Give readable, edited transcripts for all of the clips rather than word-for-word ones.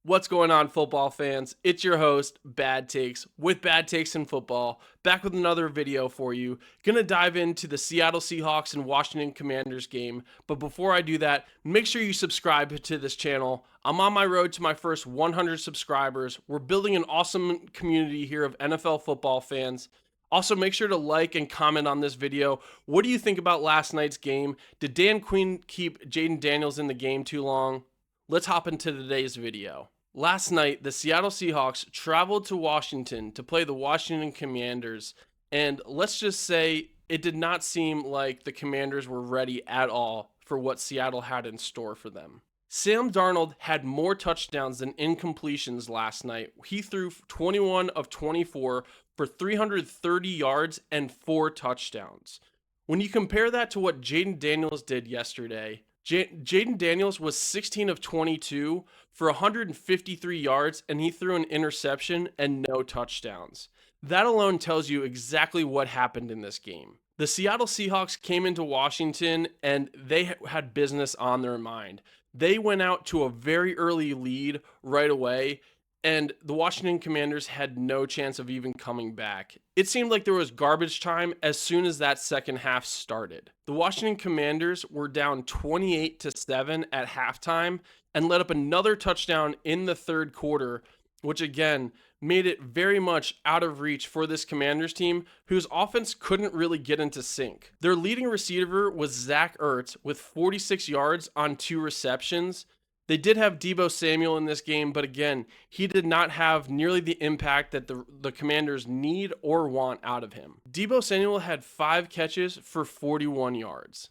What's going on, football fans? It's your host, Bad Takes, with Bad Takes in Football, back with another video for you. Gonna dive into the Seattle Seahawks and Washington Commanders game, but before I do that, make sure you subscribe to this channel. I'm on my road to my first 100 subscribers. We're building an awesome community here of NFL football fans. Also, make sure to like and comment on this video. What do you think about last night's game? Did Dan Quinn keep Jayden Daniels in the game too long? Let's hop into today's video. Last night, the Seattle Seahawks traveled to Washington to play the Washington Commanders, and let's just say it did not seem like the Commanders were ready at all for what Seattle had in store for them. Sam Darnold had more touchdowns than incompletions last night. He threw 21 of 24 for 330 yards and 4 touchdowns. When you compare that to what Jayden Daniels did yesterday, Jayden Daniels was 16 of 22 for 153 yards, and he threw an interception and no touchdowns. That alone tells you exactly what happened in this game. The Seattle Seahawks came into Washington and they had business on their mind. They went out to a very early lead right away, and the Washington Commanders had no chance of even coming back. It seemed like there was garbage time as soon as that second half started. The Washington Commanders were down 28-7 at halftime and let up another touchdown in the third quarter, which again made it very much out of reach for this Commanders team, whose offense couldn't really get into sync. Their leading receiver was Zach Ertz with 46 yards on 2 receptions. They did have Deebo Samuel in this game, but again, he did not have nearly the impact that the Commanders need or want out of him. Deebo Samuel had 5 catches for 41 yards.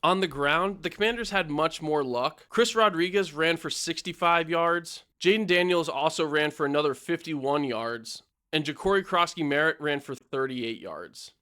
On the ground, the Commanders had much more luck. Chris Rodriguez ran for 65 yards. Jayden Daniels also ran for another 51 yards. And Ja'Cory Crosky-Merritt ran for 38 yards.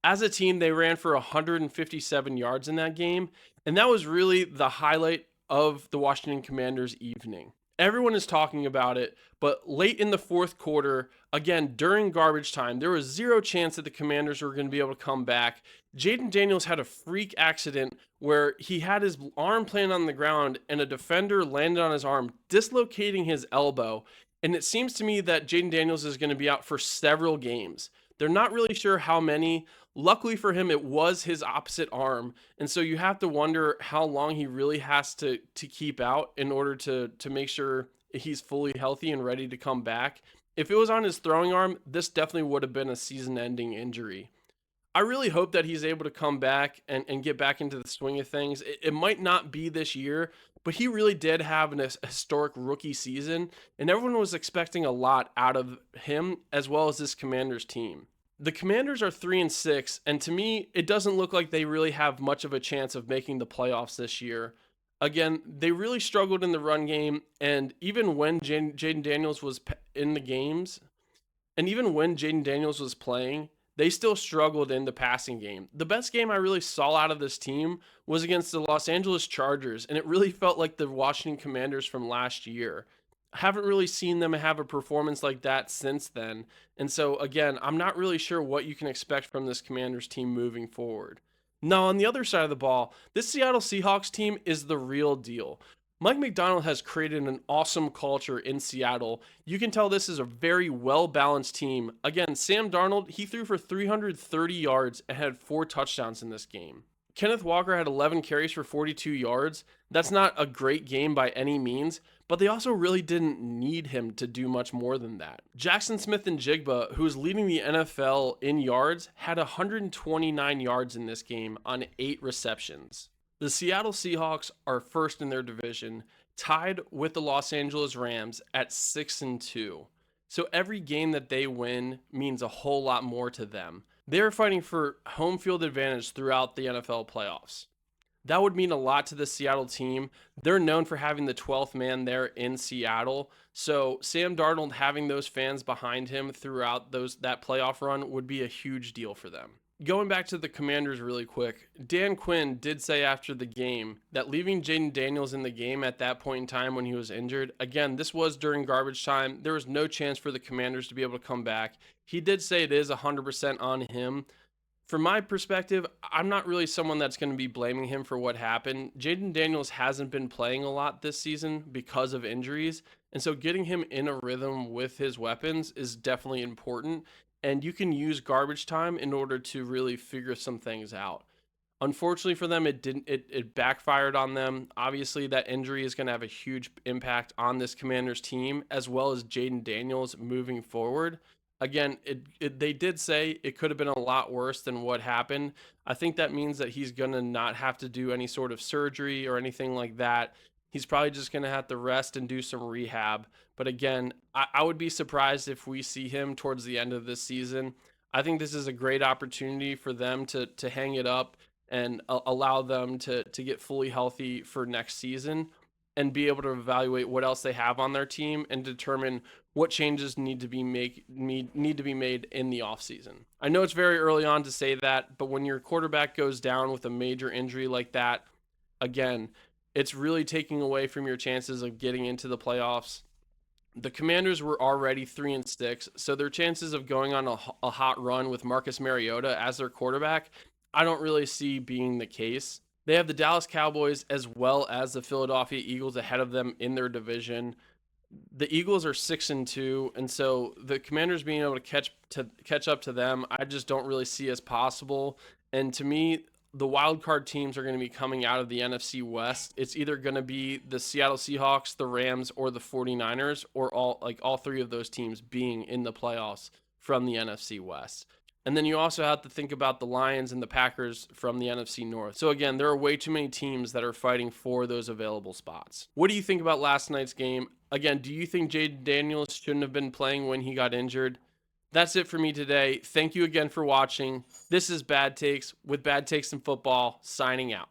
As a team, they ran for 157 yards in that game, and that was really the highlight of the Washington Commanders' evening. Everyone is talking about it, but late in the fourth quarter, again, during garbage time, there was zero chance that the Commanders were going to be able to come back. Jayden Daniels had a freak accident where he had his arm planted on the ground and a defender landed on his arm, dislocating his elbow. And it seems to me that Jayden Daniels is going to be out for several games. They're not really sure how many. Luckily for him, it was his opposite arm. And so you have to wonder how long he really has to keep out in order to make sure he's fully healthy and ready to come back. If it was on his throwing arm, this definitely would have been a season-ending injury. I really hope that he's able to come back and get back into the swing of things. It might not be this year, but he really did have an historic rookie season, and everyone was expecting a lot out of him as well as this Commanders team. The Commanders are 3-6, and to me, it doesn't look like they really have much of a chance of making the playoffs this year. Again, they really struggled in the run game, and even when Jayden Daniels was in the games, and even when Jayden Daniels was playing, they still struggled in the passing game. The best game I really saw out of this team was against the Los Angeles Chargers, and it really felt like the Washington Commanders from last year. I haven't really seen them have a performance like that since then. And so, again, I'm not really sure what you can expect from this Commanders team moving forward. Now, on the other side of the ball, this Seattle Seahawks team is the real deal. Mike Macdonald has created an awesome culture in Seattle. You can tell this is a very well-balanced team. Again, Sam Darnold, he threw for 330 yards and had 4 touchdowns in this game. Kenneth Walker had 11 carries for 42 yards. That's not a great game by any means, but they also really didn't need him to do much more than that. Jackson Smith-Njigba, who is leading the NFL in yards, had 129 yards in this game on 8 receptions. The Seattle Seahawks are first in their division, tied with the Los Angeles Rams at 6-2. So every game that they win means a whole lot more to them. They're fighting for home field advantage throughout the NFL playoffs. That would mean a lot to the Seattle team. They're known for having the 12th man there in Seattle. So Sam Darnold having those fans behind him throughout that playoff run would be a huge deal for them. Going back to the Commanders really quick, Dan Quinn did say after the game that leaving Jayden Daniels in the game at that point in time when he was injured, again, this was during garbage time. There was no chance for the Commanders to be able to come back. He did say it is 100% on him. From my perspective, I'm not really someone that's going to be blaming him for what happened. Jayden Daniels hasn't been playing a lot this season because of injuries, And so getting him in a rhythm with his weapons is definitely important. And you can use garbage time in order to really figure some things out. Unfortunately for them, it backfired on them. Obviously, that injury is going to have a huge impact on this Commanders team as well as Jayden Daniels moving forward. Again, they did say it could have been a lot worse than what happened. I think that means that he's going to not have to do any sort of surgery or anything like that. He's probably just going to have to rest and do some rehab. But again, I would be surprised if we see him towards the end of this season. I think this is a great opportunity for them to hang it up and allow them to get fully healthy for next season and be able to evaluate what else they have on their team and determine what changes need to be made in the offseason. I know it's very early on to say that, but when your quarterback goes down with a major injury like that, again, it's really taking away from your chances of getting into the playoffs. The Commanders were already 3-6, so their chances of going on a hot run with Marcus Mariota as their quarterback, I don't really see being the case. They have the Dallas Cowboys as well as the Philadelphia Eagles ahead of them in their division. The Eagles are 6-2, and so the Commanders being able to catch up to them, I just don't really see as possible. And to me, the wild card teams are going to be coming out of the NFC West. It's either going to be the Seattle Seahawks, the Rams, or the 49ers, or all three of those teams being in the playoffs from the NFC West. And then you also have to think about the Lions and the Packers from the NFC North. So again, there are way too many teams that are fighting for those available spots. What do you think about last night's game? Again, do you think Jayden Daniels shouldn't have been playing when he got injured? That's it for me today. Thank you again for watching. This is Bad Takes with Bad Takes in Football, signing out.